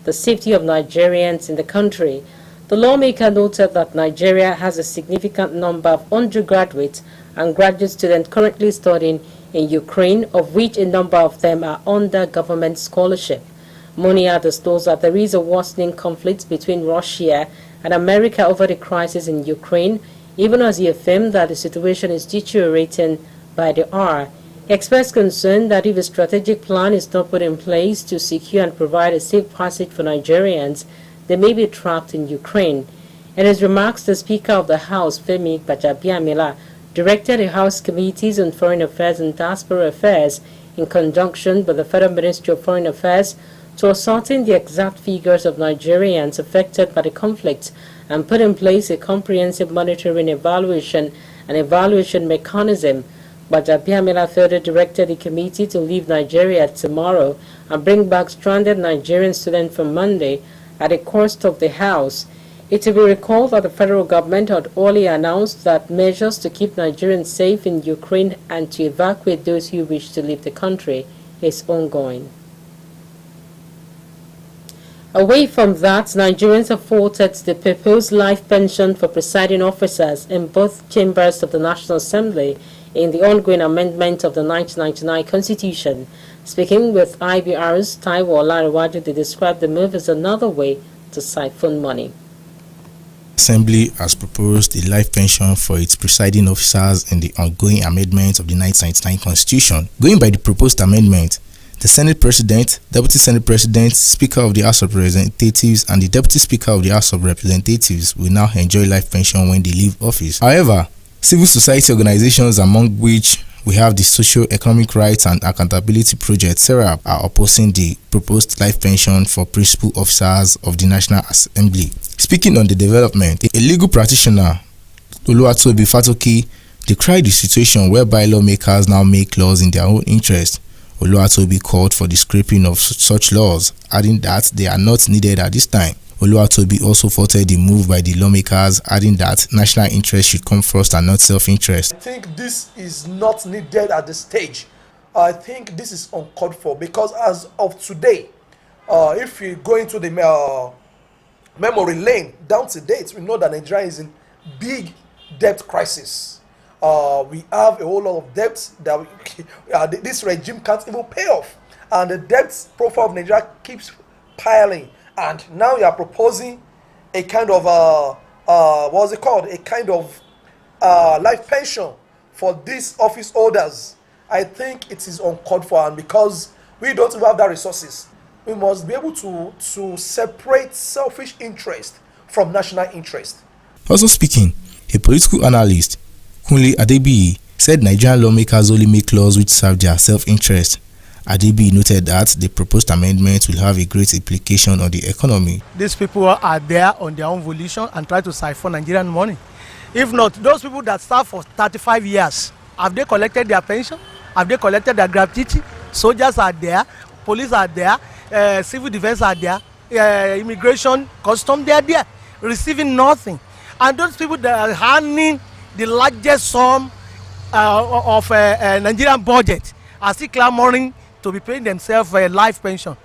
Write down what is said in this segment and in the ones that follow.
the safety of Nigerians in the country. The lawmaker noted that Nigeria has a significant number of undergraduate and graduate students currently studying in Ukraine, of which a number of them are under government scholarship. Monia disclosed that there is a worsening conflict between Russia and America over the crisis in Ukraine, even as he affirmed that the situation is deteriorating by the hour. He expressed concern that if a strategic plan is not put in place to secure and provide a safe passage for Nigerians, they may be trapped in Ukraine. In his remarks, the Speaker of the House, Femi Gbajabiamila, directed the House Committees on Foreign Affairs and Diaspora Affairs, in conjunction with the Federal Ministry of Foreign Affairs, to ascertain the exact figures of Nigerians affected by the conflict and put in place a comprehensive monitoring evaluation and evaluation mechanism. Gbajabiamila further directed the committee to leave Nigeria tomorrow and bring back stranded Nigerian students from Monday at the cost of the House. It will be recalled that the federal government had earlier announced that measures to keep Nigerians safe in Ukraine and to evacuate those who wish to leave the country is ongoing. Away from that, Nigerians have voted the proposed life pension for presiding officers in both chambers of the National Assembly in the ongoing amendment of the 1999 Constitution. Speaking with IBR's Taiwo Olariwaju, they described the move as another way to siphon money. Assembly has proposed a life pension for its presiding officers in the ongoing amendment of the 1999 Constitution. Going by the proposed amendment, the Senate President, Deputy Senate President, Speaker of the House of Representatives, and the Deputy Speaker of the House of Representatives will now enjoy life pension when they leave office. However, civil society organizations, among which we have the Socio-Economic Rights and Accountability Project, SERAP, are opposing the proposed life pension for principal officers of the National Assembly. Speaking on the development, a legal practitioner, Oluwatobi Fatoki, decried the situation whereby lawmakers now make laws in their own interest. Oluwatobi called for the scrapping of such laws, adding that they are not needed at this time. Oluwatobi also faulted the move by the lawmakers, adding that national interest should come first and not self-interest. I think this is not needed at this stage. I think this is uncalled for because as of today, if you go into the memory lane down to date, we know that Nigeria is in big debt crisis. We have a whole lot of debts that this regime can't even pay off, and the debt profile of Nigeria keeps piling. And now you are proposing a kind of what's it called? A kind of life pension for these office holders. I think it is uncalled for, and because we don't have that resources, we must be able to separate selfish interest from national interest. Also speaking, a political analyst, Kunle Adebiyi, said Nigerian lawmakers only make laws which serve their self-interest. Adebiyi noted that the proposed amendment will have a great implication on the economy. These people are there on their own volition and try to siphon Nigerian money. If not, those people that serve for 35 years, have they collected their pension? Have they collected their gratuity? Soldiers are there, police are there, civil defense are there, immigration, custom, they are there, receiving nothing. And those people that are earning the largest sum of Nigerian budget are still clamoring to be paying themselves a life pension.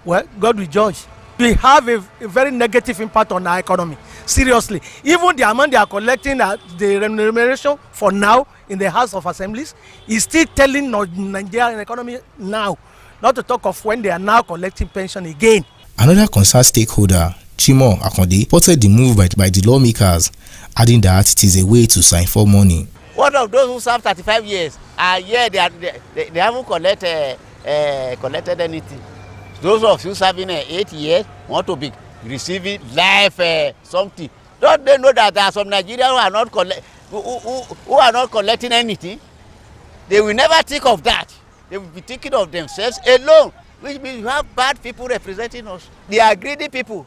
Well, God will judge. We have a very negative impact on our economy. Seriously, even the amount they are collecting, the remuneration for now in the House of Assemblies is still telling Nigerian economy now, not to talk of when they are now collecting pension again. Another concerned stakeholder, Chimo Akonde, reported the move by the lawmakers, adding that it is a way to siphon money. One of those who serve 35 years are here, they haven't collected anything. Those of you serving 8 years want to be receiving life something. Don't they know that there are some Nigerians who are not collecting anything? They will never think of that. They will be thinking of themselves alone, which means you have bad people representing us. They are greedy people.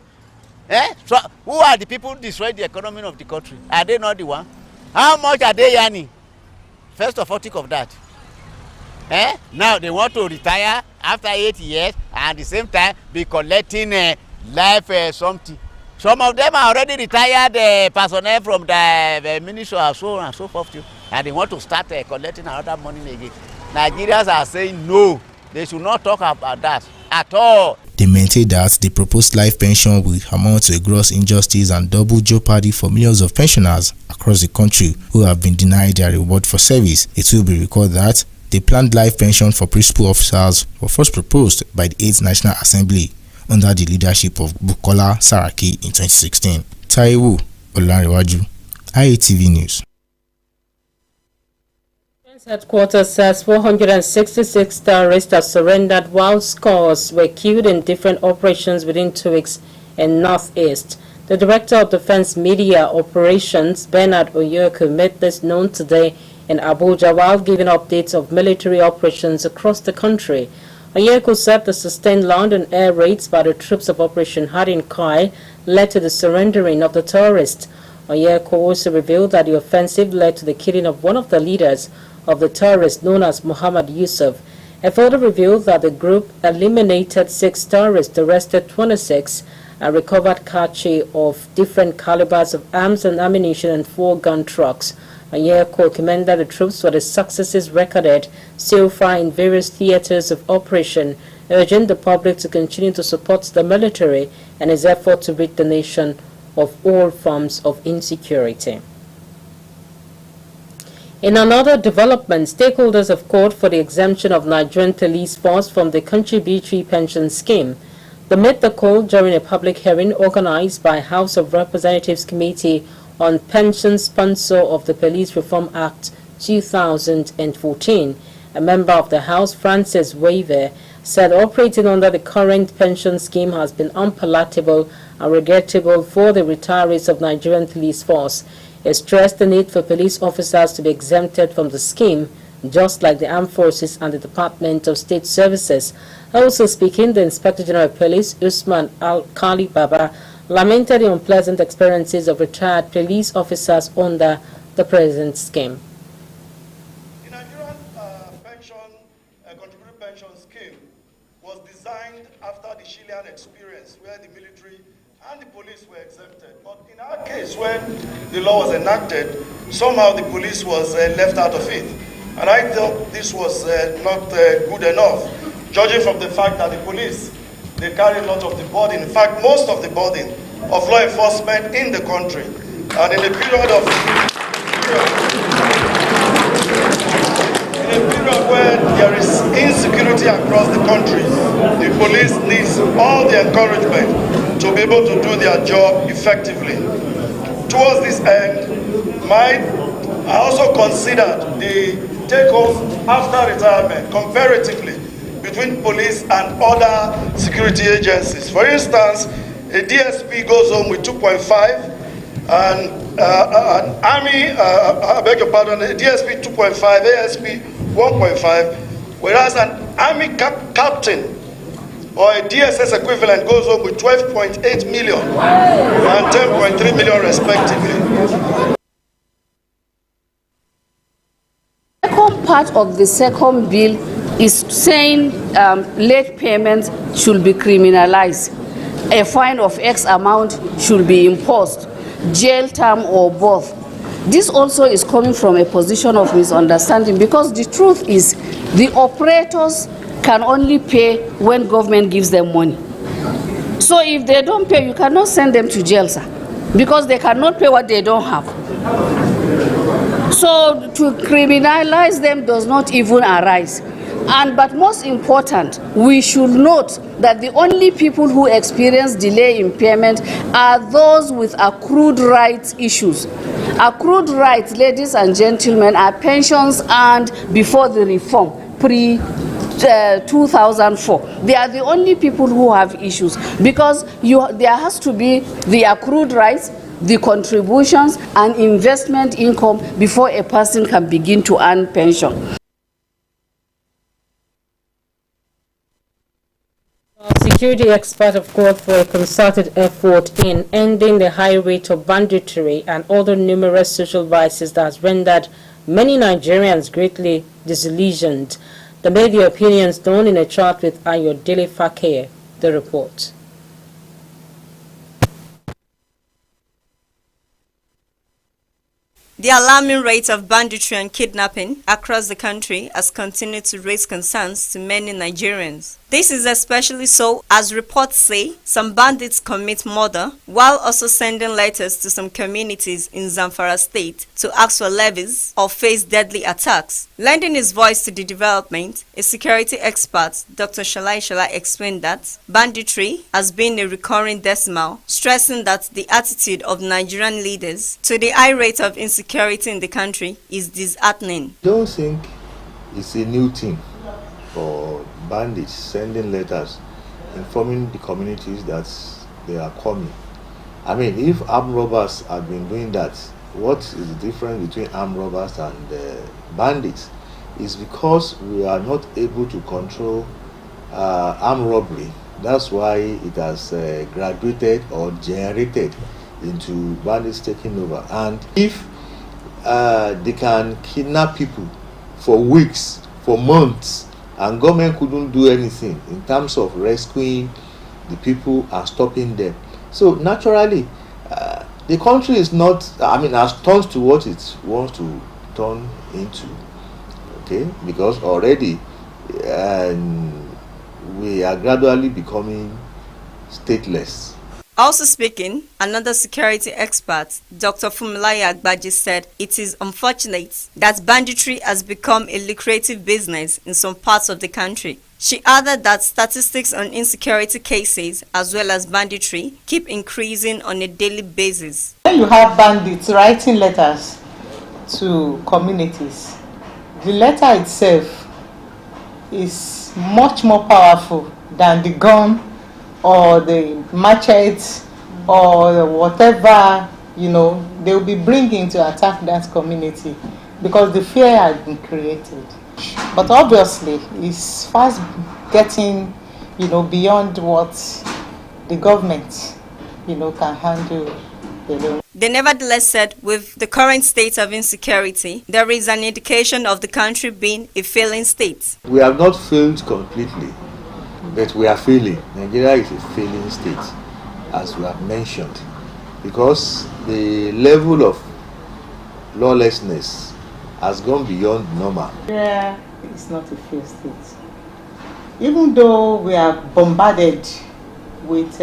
So who are the people destroying the economy of the country? Are they not the one? How much are they earning? First of all, think of that. Now they want to retire after 8 years and at the same time be collecting life something. Some of them are already retired personnel from the ministry and so on and so forth too, and they want to start collecting another money again. Nigerians are saying no, they should not talk about that at all. They maintain commented that the proposed life pension will amount to a gross injustice and double jeopardy for millions of pensioners across the country who have been denied their reward for service. It will be recalled that the planned life pension for principal officers was first proposed by the 8th National Assembly under the leadership of Bukola Saraki in 2016. Taiwo Olanrewaju, IATV News. Headquarters says 466 terrorists have surrendered while scores were killed in different operations within 2 weeks in Northeast. The Director of Defense Media Operations, Bernard Oyoko, made this known today in Abuja while giving updates of military operations across the country. Oyeko said the sustained land and air raids by the troops of Operation Hardin Kai led to the surrendering of the terrorists. Oyeko also revealed that the offensive led to the killing of one of the leaders of the terrorists known as Muhammad Yusuf. It further revealed that the group eliminated 6 terrorists, arrested 26, and recovered cache of different calibers of arms and ammunition and 4 gun trucks. Oyeko commended the troops for the successes recorded so far in various theaters of operation, urging the public to continue to support the military and its effort to rid the nation of all forms of insecurity. In another development, stakeholders have called for the exemption of Nigerian police force from the contributory pension scheme. They made the call during a public hearing organized by House of Representatives Committee on Pension, sponsor of the Police Reform Act 2014. A member of the House, Francis Waver, said operating under the current pension scheme has been unpalatable and regrettable for the retirees of Nigerian police force. He stressed the need for police officers to be exempted from the scheme, just like the Armed Forces and the Department of State Services. Also speaking, the Inspector General of Police, Usman Al-Khali Baba, lamented the unpleasant experiences of retired police officers under the present scheme. The Nigerian contributory pension scheme was designed after the Chilean experience, where the military and the police were exempted. But in our case, when the law was enacted, somehow the police was left out of it. And I thought this was not good enough, judging from the fact that the police, they carry a lot of the burden, in fact, most of the burden of law enforcement in the country. And in a period where there is insecurity across the country, the police needs all the encouragement to be able to do their job effectively. Towards this end, I also considered the take-home after retirement comparatively between police and other security agencies. For instance, a DSP goes home with 2.5 and an army, I beg your pardon, a DSP 2.5, ASP 1.5, whereas an army captain or a DSS equivalent goes home with 12.8 million and 10.3 million respectively. The second part of the second bill is saying late payments should be criminalized. A fine of X amount should be imposed, jail term or both. This also is coming from a position of misunderstanding, because the truth is the operators can only pay when government gives them money. So if they don't pay, you cannot send them to jail, sir, because they cannot pay what they don't have. So to criminalize them does not even arise. But most important, we should note that the only people who experience delay in payment are those with accrued rights issues. Accrued rights, ladies and gentlemen, are pensions earned before the reform, pre-2004. They are the only people who have issues, because there has to be the accrued rights, the contributions, and investment income before a person can begin to earn pension. Security experts have called for a concerted effort in ending the high rate of banditry and other numerous social vices that has rendered many Nigerians greatly disillusioned. They made their opinions known in a chat with Ayodele Fakir. The report. The alarming rate of banditry and kidnapping across the country has continued to raise concerns to many Nigerians. This is especially so as reports say some bandits commit murder while also sending letters to some communities in Zamfara state to ask for levies or face deadly attacks. Lending his voice to the development, a security expert, Dr. Shala explained that banditry has been a recurring decimal, stressing that the attitude of Nigerian leaders to the high rate of insecurity in the country is disheartening. I don't think it's a new thing for bandits sending letters informing the communities that they are coming. I mean, if armed robbers have been doing that, what is the difference between armed robbers and bandits? It's because we are not able to control armed robbery. That's why it has graduated or generated into bandits taking over. And if they can kidnap people for weeks, for months, and government couldn't do anything in terms of rescuing the people and stopping them. So naturally, the country is not, has turned to what it wants to turn into. Okay, because already we are gradually becoming stateless. Also speaking, another security expert, Dr. Funmilayo Agbaje, said it is unfortunate that banditry has become a lucrative business in some parts of the country. She added that statistics on insecurity cases as well as banditry keep increasing on a daily basis. When you have bandits writing letters to communities, the letter itself is much more powerful than the gun or the machete or whatever, they will be bringing to attack that community, because the fear has been created. But obviously, it's fast getting, beyond what the government, can handle alone. They nevertheless said with the current state of insecurity, there is an indication of the country being a failing state. We have not failed completely, but we are failing. Nigeria is a failing state, as we have mentioned, because the level of lawlessness has gone beyond normal. Nigeria is not a failed state. Even though we are bombarded with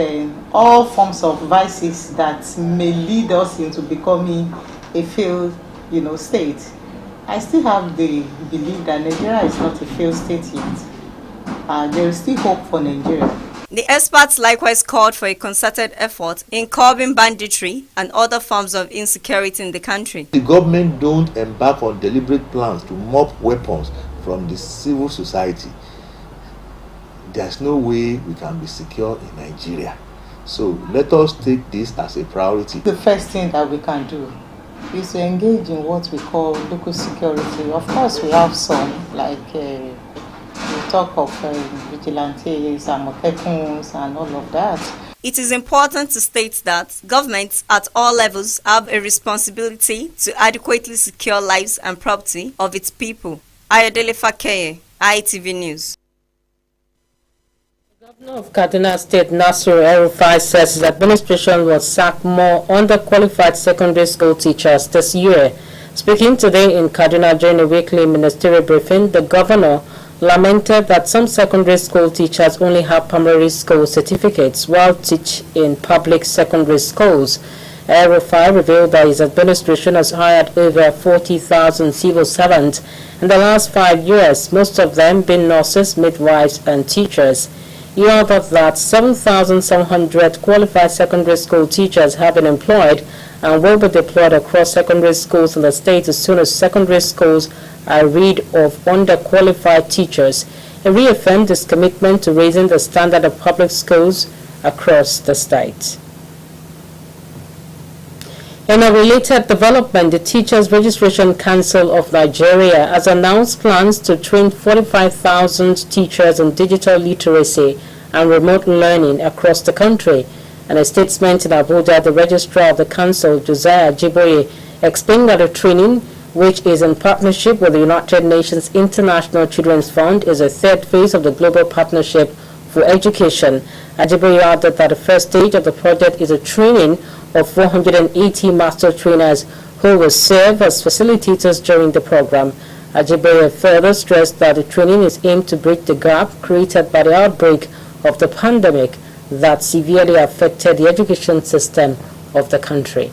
all forms of vices that may lead us into becoming a failed, state, I still have the belief that Nigeria is not a failed state yet. There is still hope for Nigeria. The experts likewise called for a concerted effort in curbing banditry and other forms of insecurity in the country. The government don't embark on deliberate plans to mop weapons from the civil society. There's no way we can be secure in Nigeria. So let us take this as a priority. The first thing that we can do is to engage in what we call local security. Of course, we have some, like we talk of vigilantes, amotekuns, and all of that. It is important to state that governments at all levels have a responsibility to adequately secure lives and property of its people. Ayodele Fakeye, ITV News. Governor of Kaduna State, Nasiru El-Rufai, says his administration will sack more underqualified secondary school teachers this year. Speaking today in Kaduna during a weekly ministerial briefing, the governor lamented that some secondary school teachers only have primary school certificates while teach in public secondary schools. El-Rufai revealed that his administration has hired over 40,000 civil servants in the last 5 years, most of them being nurses, midwives, and teachers. He added that 7,700 qualified secondary school teachers have been employed and will be deployed across secondary schools in the state as soon as secondary schools are rid of underqualified teachers. He reaffirmed his commitment to raising the standard of public schools across the state. In a related development, the Teachers Registration Council of Nigeria has announced plans to train 45,000 teachers in digital literacy and remote learning across the country. In a statement in Abuja, the registrar of the council, Josiah Jiboye, explained that the training, which is in partnership with the United Nations International Children's Fund, is a third phase of the Global Partnership for Education. Ajiboye added that the first stage of the project is a training of 480 master trainers who will serve as facilitators during the program. Ajibere further stressed that the training is aimed to bridge the gap created by the outbreak of the pandemic that severely affected the education system of the country.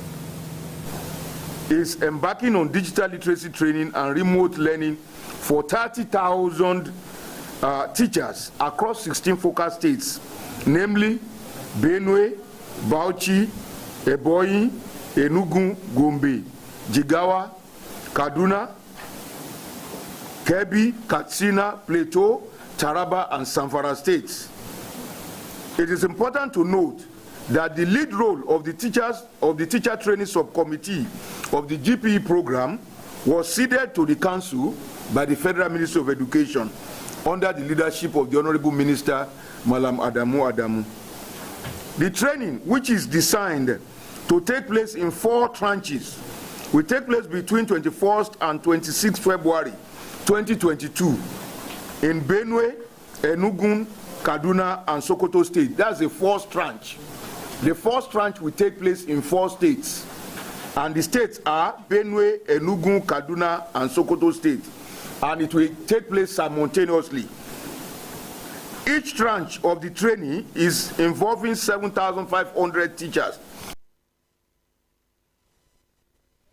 Is embarking on digital literacy training and remote learning for 30,000 teachers across 16 focal states, namely Benue, Bauchi, Ebonyi, Enugu, Gombe, Jigawa, Kaduna, Kebbi, Katsina, Plateau, Taraba, and Zamfara states. It is important to note that the lead role of the teacher training subcommittee of the GPE program was ceded to the council by the Federal Ministry of Education under the leadership of the Honorable Minister Malam Adamu. The training, which is designed to take place in 4 tranches, will take place between 21st and 26th February 2022 in Benue, Enugu, Kaduna, and Sokoto State. That's the first tranche. The first tranche will take place in 4 states, and the states are Benue, Enugu, Kaduna, and Sokoto State, and it will take place simultaneously. Each tranche of the training is involving 7,500 teachers.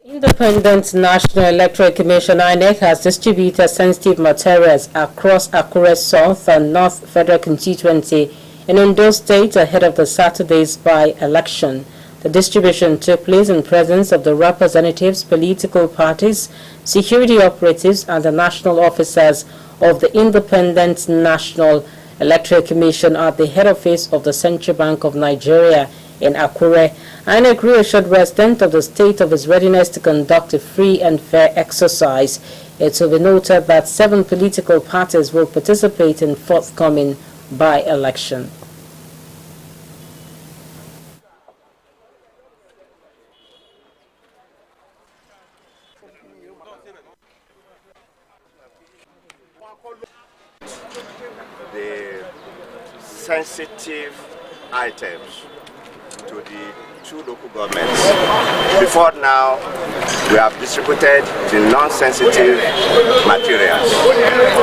Independent National Electoral Commission INEC has distributed sensitive materials across Akure South and North Federal Constituency in Ondo State ahead of the Saturday's by-election. The distribution took place in presence of the representatives, political parties, security operatives, and the national officers of the Independent National Electoral Commission at the head office of the Central Bank of Nigeria in Akure. INEC reassured residents of the state of its readiness to conduct a free and fair exercise. It will be noted that 7 political parties will participate in forthcoming by-election. The sensitive items to the 2 local governments. Before now, we have distributed the non-sensitive materials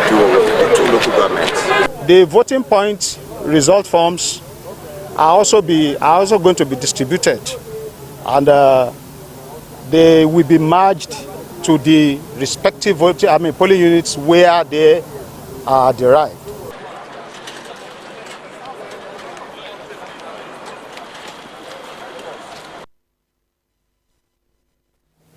to the 2 local governments. The voting point result forms are also going to be distributed, and they will be merged to the respective polling units where they are derived.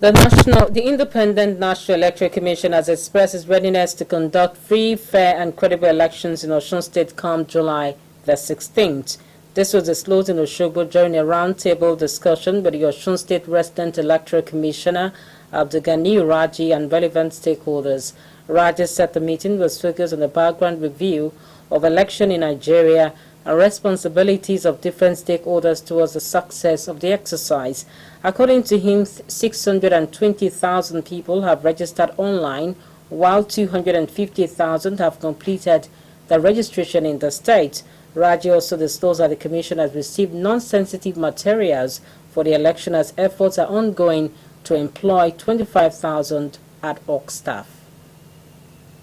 The Independent National Electoral Commission has expressed its readiness to conduct free, fair, and credible elections in Osun State come July the 16th. This was disclosed in Osogbo during a roundtable discussion with the Osun State Resident Electoral Commissioner Abdulgani Raji and relevant stakeholders. Raji said the meeting was focused on the background review of election in Nigeria and responsibilities of different stakeholders towards the success of the exercise. According to him, 620,000 people have registered online, while 250,000 have completed the registration in the state. Raji also disclosed that the Commission has received non-sensitive materials for the election as efforts are ongoing to employ 25,000 ad hoc staff.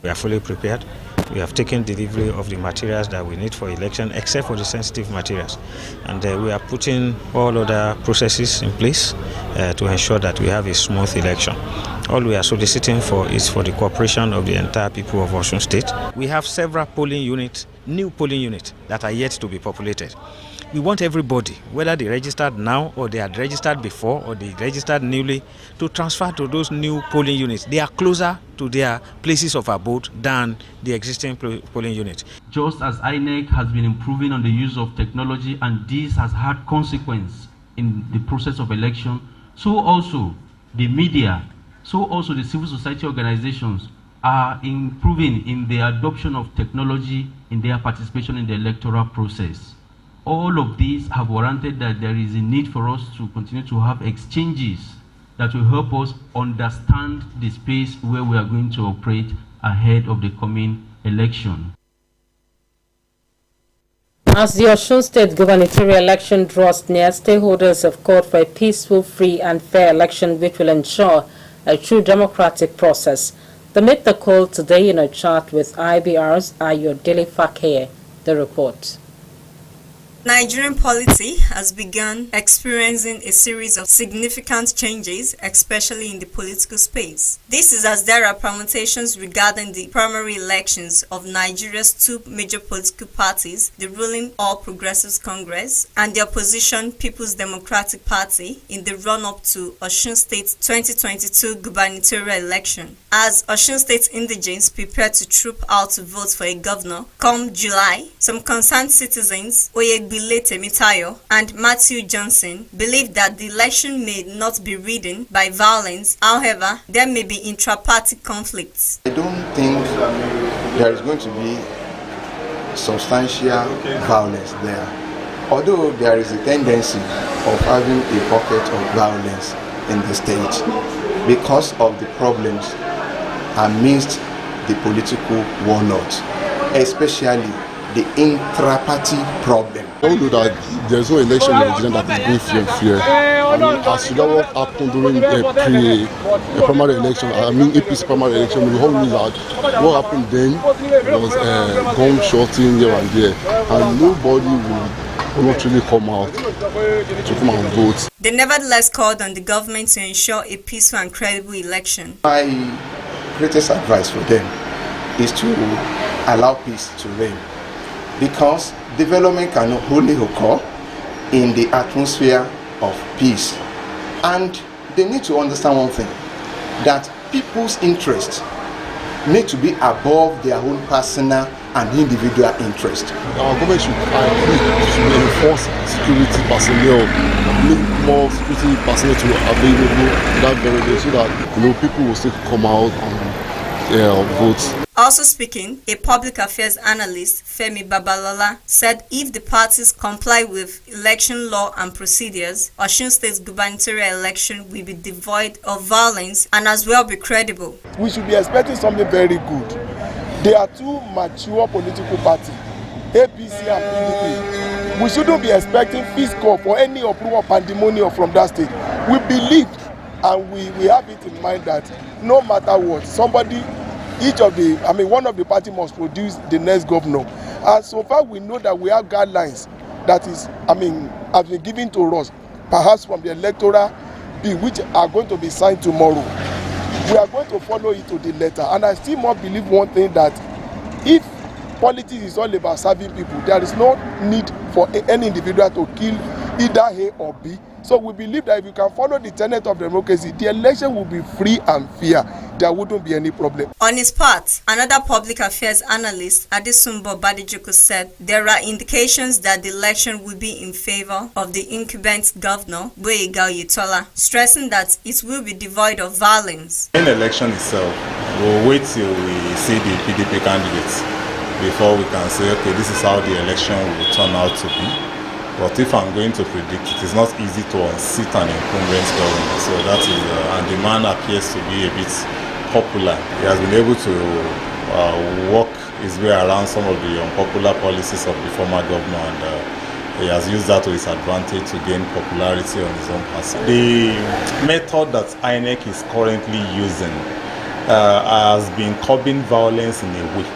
We are fully prepared. We have taken delivery of the materials that we need for election, except for the sensitive materials. And we are putting all other processes in place to ensure that we have a smooth election. All we are soliciting for is for the cooperation of the entire people of Osun State. We have several polling units, new polling units, that are yet to be populated. We want everybody, whether they registered now or they had registered before or they registered newly, to transfer to those new polling units. They are closer to their places of abode than the existing polling units. Just as INEC has been improving on the use of technology and this has had consequence in the process of election, so also the media, so also the civil society organizations are improving in the adoption of technology in their participation in the electoral process. All of these have warranted that there is a need for us to continue to have exchanges that will help us understand the space where we are going to operate ahead of the coming election. As the Osun State gubernatorial election draws near, stakeholders have called for a peaceful, free and fair election which will ensure a true democratic process. They made the call today in a chat with IBR's Ayodele Fakeye. The report. Nigerian polity has begun experiencing a series of significant changes, especially in the political space. This is as there are permutations regarding the primary elections of Nigeria's two major political parties, the ruling All Progressives Congress and the opposition People's Democratic Party, in the run-up to Osun State 2022 gubernatorial election. As Osun State indigents prepare to troop out to vote for a governor come July, some concerned citizens, Oyegbile Temitayo and Matthew Johnson, believe that the election may not be ridden by violence. However, there may be intra-party conflicts. I don't think there is going to be substantial violence there, although there is a tendency of having a pocket of violence in the state because of the problems amidst the political warlords, especially the intra-party problem. We know that there's no election in Nigeria that is going free and fair. And as you know what happened during the primary election, APC primary election, we all knew that what happened then was gun-shooting here and there, and nobody will not really come out to come and vote. They nevertheless called on the government to ensure a peaceful and credible election. My greatest advice for them is to allow peace to reign, because development can only occur in the atmosphere of peace. And they need to understand one thing, that people's interests need to be above their own personal and individual interest. Our government should enforce security personnel, make more security personnel to available that very day, so that people will still come out and vote. Also speaking, a public affairs analyst, Femi Babalola, said if the parties comply with election law and procedures, Osun State's gubernatorial election will be devoid of violence and as well be credible. We should be expecting something very good. There are two mature political parties, APC and PDP. We shouldn't be expecting fiscal for any approval pandemonium from that state. We believe and we have it in mind that no matter what, one of the party must produce the next governor. And so far we know that we have guidelines that have been given to us, perhaps from the electoral bill, which are going to be signed tomorrow. We are going to follow it to the letter. And I still more believe one thing, that if politics is all about serving people, there is no need for any individual to kill either A or B. So we believe that if you can follow the tenet of democracy, the election will be free and fair. There wouldn't be any problem. On his part, another public affairs analyst, Adesumbo Badejoko, said there are indications that the election will be in favor of the incumbent governor, Boyega Oyetola, stressing that it will be devoid of violence. In the election itself, we'll wait till we see the PDP candidates before we can say, okay, this is how the election will turn out to be. But if I'm going to predict, it is not easy to unseat an incumbent government. So that is, and the man appears to be a bit popular. He has been able to work his way around some of the unpopular policies of the former governor, and he has used that to his advantage to gain popularity on his own person. The method that INEC is currently using has been curbing violence in a way.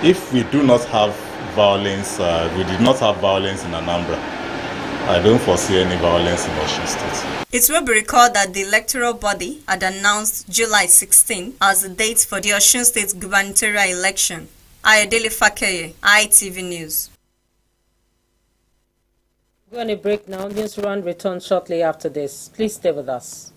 If we do not have violence, we did not have violence in Anambra, I don't foresee any violence in Osun State. It will be recalled that the electoral body had announced July 16 as the date for the Osun State gubernatorial election. Ayodele Fakeye, ITV News. We're going to break now. News Run returns shortly after this. Please stay with us.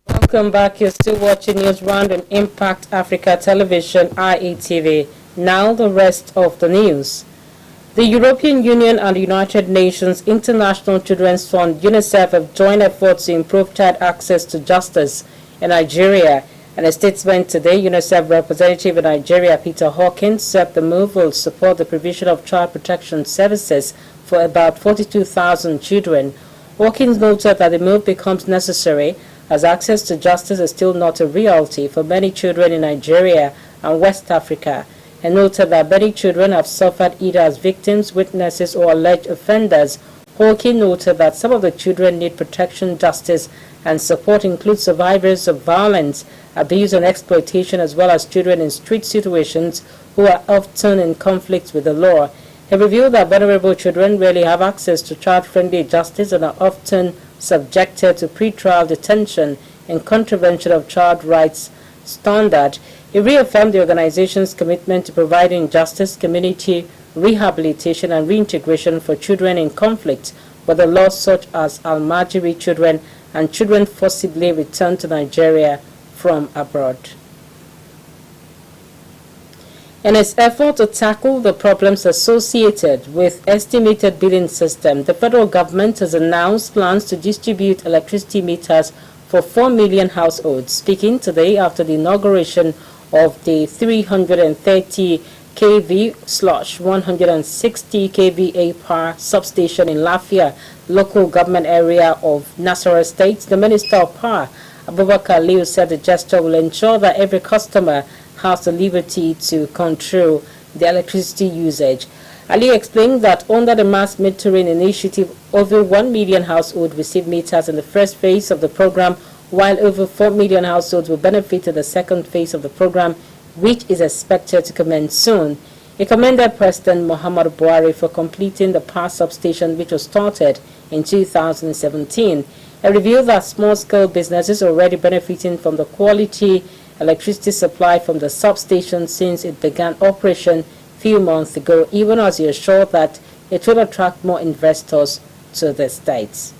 Welcome back. You're still watching News Round on Impact Africa Television, IETV. Now the rest of the news. The European Union and the United Nations International Children's Fund, UNICEF, have joined efforts to improve child access to justice in Nigeria. In a statement today, UNICEF representative in Nigeria, Peter Hawkins, said the move will support the provision of child protection services for about 42,000 children. Hawkins noted that the move becomes necessary as access to justice is still not a reality for many children in Nigeria and West Africa, and noted that many children have suffered either as victims, witnesses, or alleged offenders. Hawkins noted that some of the children need protection, justice, and support include survivors of violence, abuse, and exploitation, as well as children in street situations who are often in conflict with the law. He revealed that vulnerable children rarely have access to child-friendly justice and are often subjected to pretrial detention in contravention of child rights standard. He reaffirmed the organization's commitment to providing justice, community rehabilitation, and reintegration for children in conflict with the law, such as Almajiri children and children forcibly returned to Nigeria from abroad. In its effort to tackle the problems associated with estimated billing system, the federal government has announced plans to distribute electricity meters for 4 million households. Speaking today after the inauguration of the 330 kV/160 kVA power substation in Lafia, local government area of Nasarawa State, the Minister of Power, Abubakar Liu, said the gesture will ensure that every customer has the liberty to control the electricity usage. Ali explained that under the mass metering initiative, over 1 million households received meters in the first phase of the program, while over 4 million households will benefit in the second phase of the program, which is expected to commence soon. He commended President Muhammadu Buhari for completing the power substation, which was started in 2017. He revealed that small-scale businesses are already benefiting from the quality electricity supply from the substation since it began operation a few months ago, even as he assured that it will attract more investors to the states.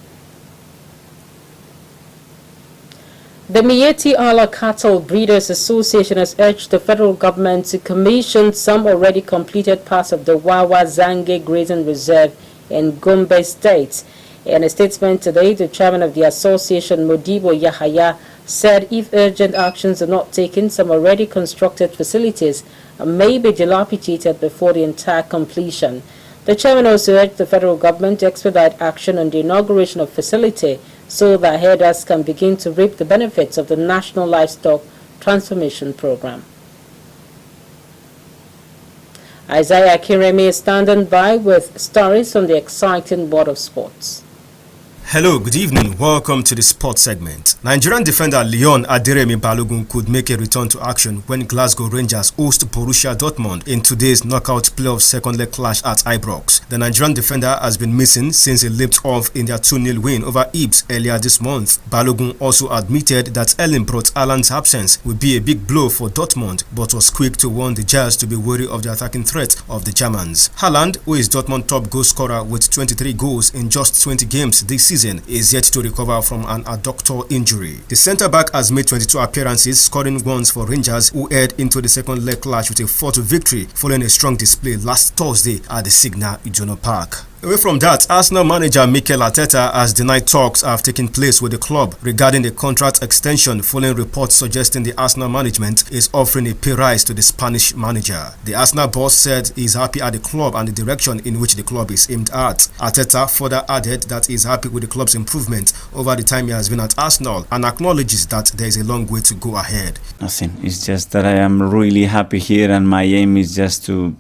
The Miyetti Allah Cattle Breeders Association has urged the federal government to commission some already completed parts of the Wawa Zange Grazing Reserve in Gombe State. In a statement today, the chairman of the association, Modibo Yahaya, said if urgent actions are not taken, some already constructed facilities may be dilapidated before the entire completion. The chairman also urged the federal government to expedite action on the inauguration of facility so that herders can begin to reap the benefits of the National Livestock Transformation Program. Isaiah Kiremi is standing by with stories from the exciting world of sports. Hello, good evening. Welcome to the sports segment. Nigerian defender Leon Aderemi Balogun could make a return to action when Glasgow Rangers host Borussia Dortmund in today's knockout playoff second leg clash at Ibrox. The Nigerian defender has been missing since he limped off in their 2-0 win over Ibs earlier this month. Balogun also admitted that Erling Braut Haaland's absence would be a big blow for Dortmund, but was quick to warn the Jazz to be wary of the attacking threat of the Germans. Haaland, who is Dortmund top goal scorer with 23 goals in just 20 games this season, is yet to recover from an adductor injury. The centre-back has made 22 appearances, scoring once for Rangers, who head into the second leg clash with a 4-2 victory following a strong display last Thursday at the Signal Iduna Park. Away from that, Arsenal manager Mikel Arteta has denied talks have taken place with the club regarding the contract extension, following reports suggesting the Arsenal management is offering a pay rise to the Spanish manager. The Arsenal boss said he is happy at the club and the direction in which the club is aimed at. Arteta further added that he is happy with the club's improvement over the time he has been at Arsenal and acknowledges that there is a long way to go ahead. Nothing. It's just that I am really happy here, and my aim is just to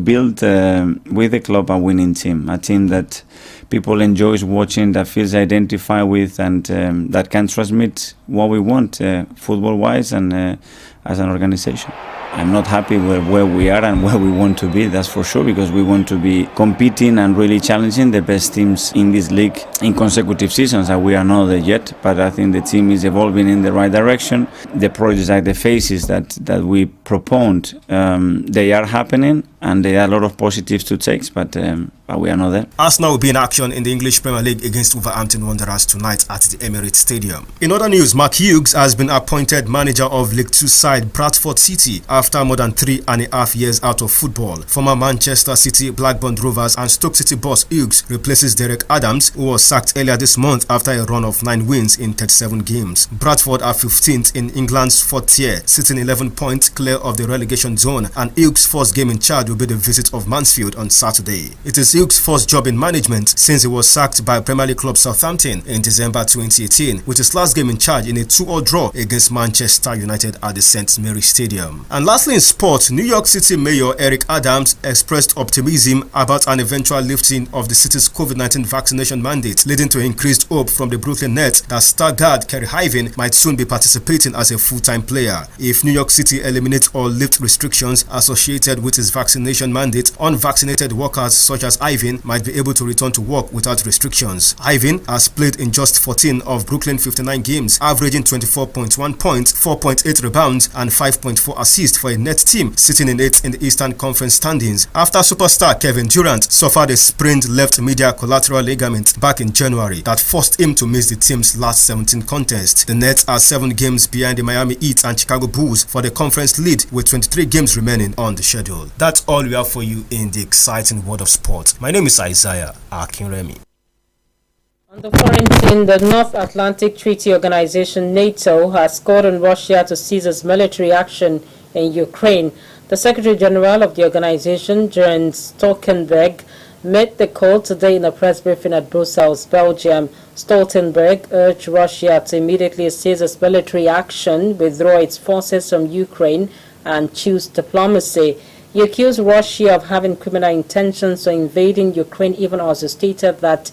build with the club a winning team, a team that people enjoys watching, that feels identified with, and that can transmit what we want football-wise and as an organization. I'm not happy with where we are and where we want to be, that's for sure, because we want to be competing and really challenging the best teams in this league in consecutive seasons, and we are not there yet, but I think the team is evolving in the right direction. The projects, like the phases that we proponed, they are happening, and there are a lot of positives to take, but we are not there. Arsenal will be in action in the English Premier League against Wolverhampton Wanderers tonight at the Emirates Stadium. In other news, Mark Hughes has been appointed manager of League 2 side Bradford City after more than 3.5 years out of football. Former Manchester City, Blackburn Rovers and Stoke City boss Hughes replaces Derek Adams, who was sacked earlier this month after a run of 9 wins in 37 games. Bradford are 15th in England's 4th tier, sitting 11 points clear of the relegation zone, and Hughes' first game in charge will will be the visit of Mansfield on Saturday. It is Hughes' first job in management since he was sacked by Premier League club Southampton in December 2018, with his last game in charge in a 2-2 draw against Manchester United at the St. Mary's Stadium. And lastly in sport, New York City Mayor Eric Adams expressed optimism about an eventual lifting of the city's COVID-19 vaccination mandate, leading to increased hope from the Brooklyn Nets that star guard Kerry Ivan might soon be participating as a full-time player. If New York City eliminates or lift restrictions associated with its vaccination mandate, unvaccinated workers such as Ivan might be able to return to work without restrictions. Ivan has played in just 14 of Brooklyn's 59 games, averaging 24.1 points, 4.8 rebounds and 5.4 assists for a net team sitting in 8th in the Eastern Conference standings after superstar Kevin Durant suffered a sprained left medial collateral ligament back in January that forced him to miss the team's last 17 contests. The Nets are 7 games behind the Miami Heat and Chicago Bulls for the conference lead, with 23 games remaining on the schedule. That's all we have for you in the exciting world of sport. My name is Isaiah Akinremi. On the foreign scene, the North Atlantic Treaty Organization NATO has called on Russia to cease its military action in Ukraine. The Secretary General of the organization, Jens Stoltenberg, made the call today in a press briefing at Brussels, Belgium. Stoltenberg urged Russia to immediately cease its military action, withdraw its forces from Ukraine, and choose diplomacy. He accused Russia of having criminal intentions of invading Ukraine, even as he stated that